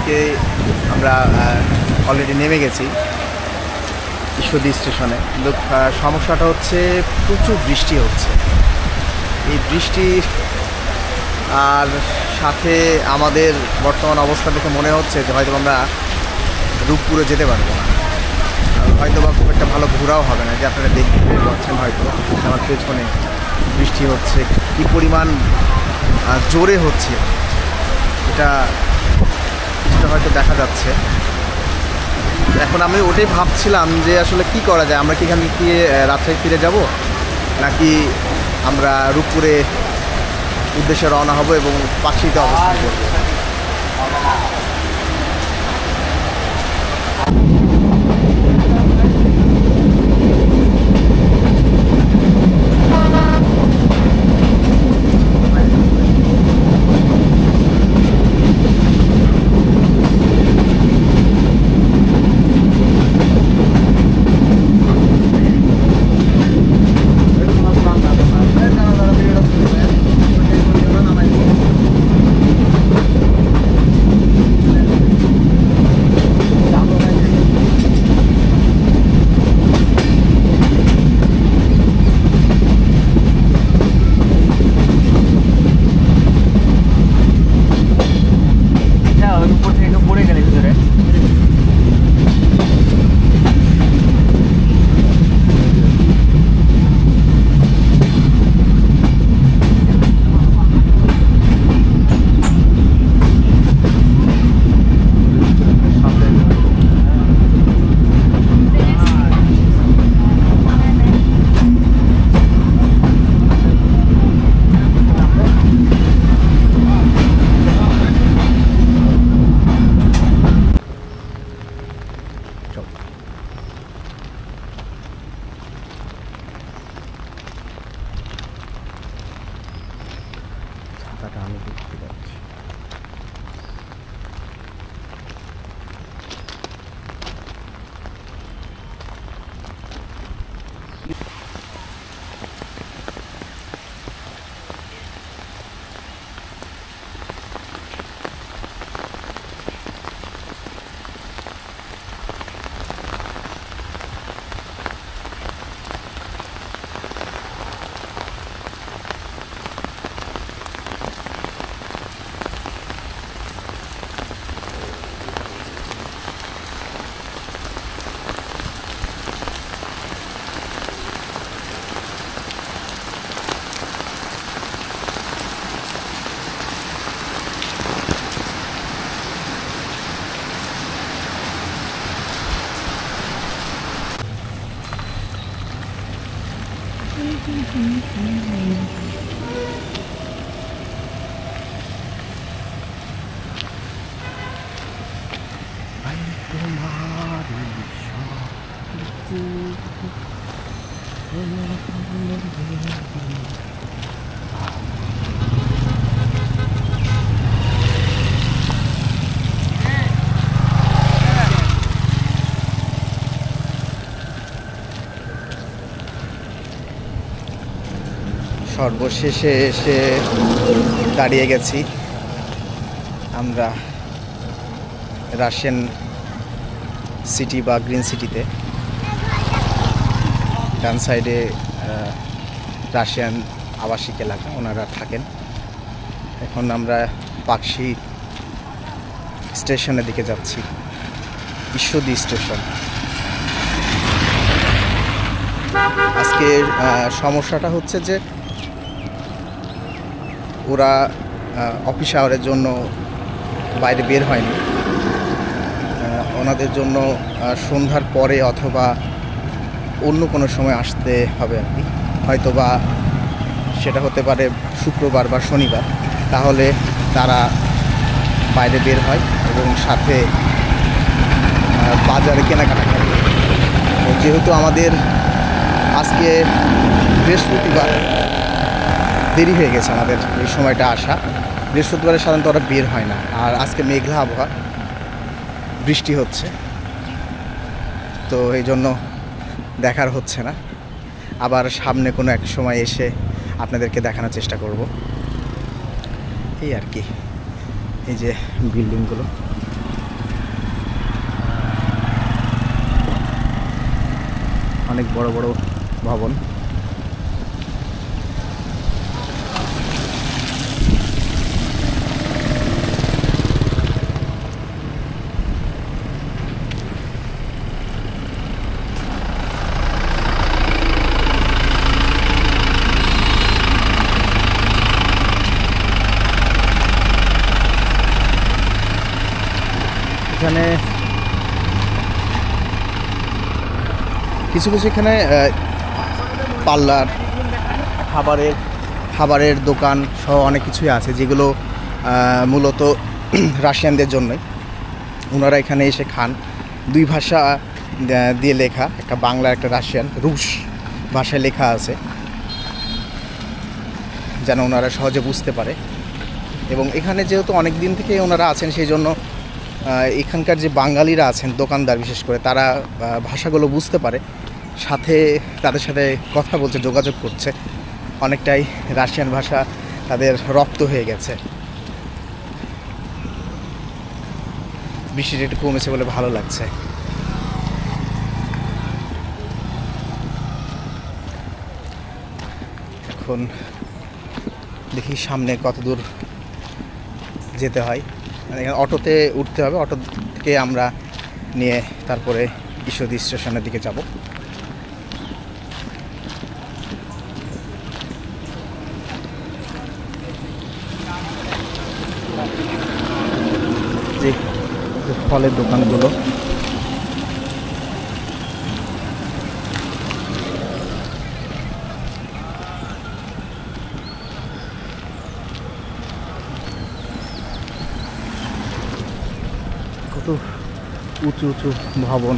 আজকে আমরা অলরেডি নেমে গেছি ঈশ্বরদী স্টেশনে। কিন্তু সমস্যাটা হচ্ছে প্রচুর বৃষ্টি হচ্ছে। এই বৃষ্টি আর সাথে আমাদের বর্তমান অবস্থা দেখে মনে হচ্ছে যে হয়তো আমরা রূপপুরে যেতে পারবো না, হয়তো বা খুব একটা ভালো ঘোরাও হবে না। যে আপনারা দেখতে পাচ্ছেন হয়তো আমার পেছনে বৃষ্টি হচ্ছে, কী পরিমাণ জোরে হচ্ছে এটা হয়তো দেখা যাচ্ছে। এখন আমি ওটাই ভাবছিলাম যে আসলে কি করা যায়, আমরা কি এখান থেকে রাজশাহী ফিরে যাব নাকি আমরা রূপপুরে উদ্দেশ্যে রওনা হব এবং পাখিতে অবস্থান করব। আমি দেখতে পাচ্ছি সর্বশেষে এসে দাঁড়িয়ে গেছি আমরা রাশিয়ান সিটি বা গ্রিন সিটিতে। ডান সাইডে রাশিয়ান আবাসিক এলাকা, ওনারা থাকেন। এখন আমরা পাকশি স্টেশনের দিকে যাচ্ছি, ঈশ্বরদী স্টেশন। আজকে সমস্যাটা হচ্ছে যে ওরা অফিস আওয়ারের জন্য বাইরে বের হয়নি। ওনাদের জন্য সন্ধ্যার পরে অথবা অন্য কোনো সময় আসতে হবে আর কি। হয়তো বা সেটা হতে পারে শুক্রবার বা শনিবার, তাহলে তারা বাইরে বের হয় এবং সাথে বাজারে কেনাকাটা করে। যেহেতু আমাদের আজকে বৃহস্পতিবার, দেরি হয়ে গেছে আমাদের এই সময়টা আসা। বৃহস্পতিবারে সাধারণত ওরা বের হয় না, আর আজকে মেঘলা আবহাওয়া, বৃষ্টি হচ্ছে, তো এই জন্য দেখার হচ্ছে না। আবার সামনে কোনো এক সময় এসে আপনাদেরকে দেখানোর চেষ্টা করব, এই আর কি। এই যে বিল্ডিংগুলো, অনেক বড় বড় ভবন। এখানে কিছু কিছু এখানে পার্লার, খাবারের দোকান সহ অনেক কিছুই আছে, যেগুলো মূলত রাশিয়ানদের জন্যই। ওনারা এখানে এসে খান। দুই ভাষা দিয়ে লেখা, একটা বাংলা একটা রাশিয়ান, রুশ ভাষায় লেখা আছে, যেন ওনারা সহজে বুঝতে পারে। এবং এখানে যেহেতু অনেক দিন থেকে ওনারা আছেন, সেই জন্য এখানকার যে বাঙালিরা আছেন, দোকানদার বিশেষ করে, তারা ভাষাগুলো বুঝতে পারে, সাথে তাদের সাথে কথা বলছে, যোগাযোগ করছে। অনেকটাই রাশিয়ান ভাষা তাদের রপ্ত হয়ে গেছে। বৃষ্টিটা একটু কমেছে বলে ভালো লাগছে। এখন দেখি সামনে কত দূর যেতে হয়। অটোতে উঠতে হবে, অটো থেকে আমরা নিয়ে তারপরে ঈশ্বরদী স্টেশনের দিকে যাব। যে ফলের দোকানগুলো, কত উঁচু উঁচু ভবন।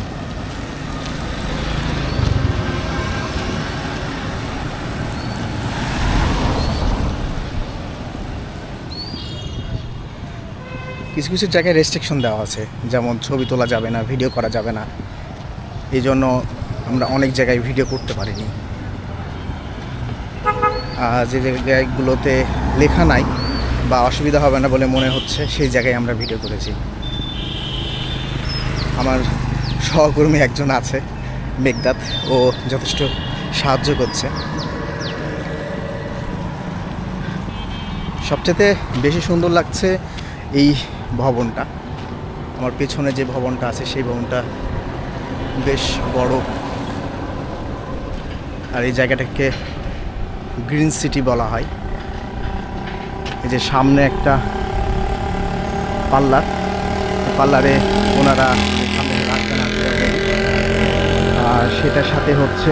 কিছু কিছু জায়গায় রেস্ট্রিকশন দেওয়া আছে, যেমন ছবি তোলা যাবে না, ভিডিও করা যাবে না। এই জন্য আমরা অনেক জায়গায় ভিডিও করতে পারিনি। যে জায়গাগুলোতে লেখা নাই বা অসুবিধা হবে না বলে মনে হচ্ছে, সেই জায়গায় আমরা ভিডিও করেছি। আমার সহকর্মী একজন আছে, মেঘদাত, ও যথেষ্ট সাহায্য করছে। সবচেয়ে বেশি সুন্দর লাগছে এই ভবনটা। আমার পেছনে যে ভবনটা আছে, সেই ভবনটা বেশ বড়। আর এই জায়গাটাকে গ্রিন সিটি বলা হয়। এই যে সামনে একটা পার্লারে ওনারা সামনে রাখবেন, আর সেটার সাথে হচ্ছে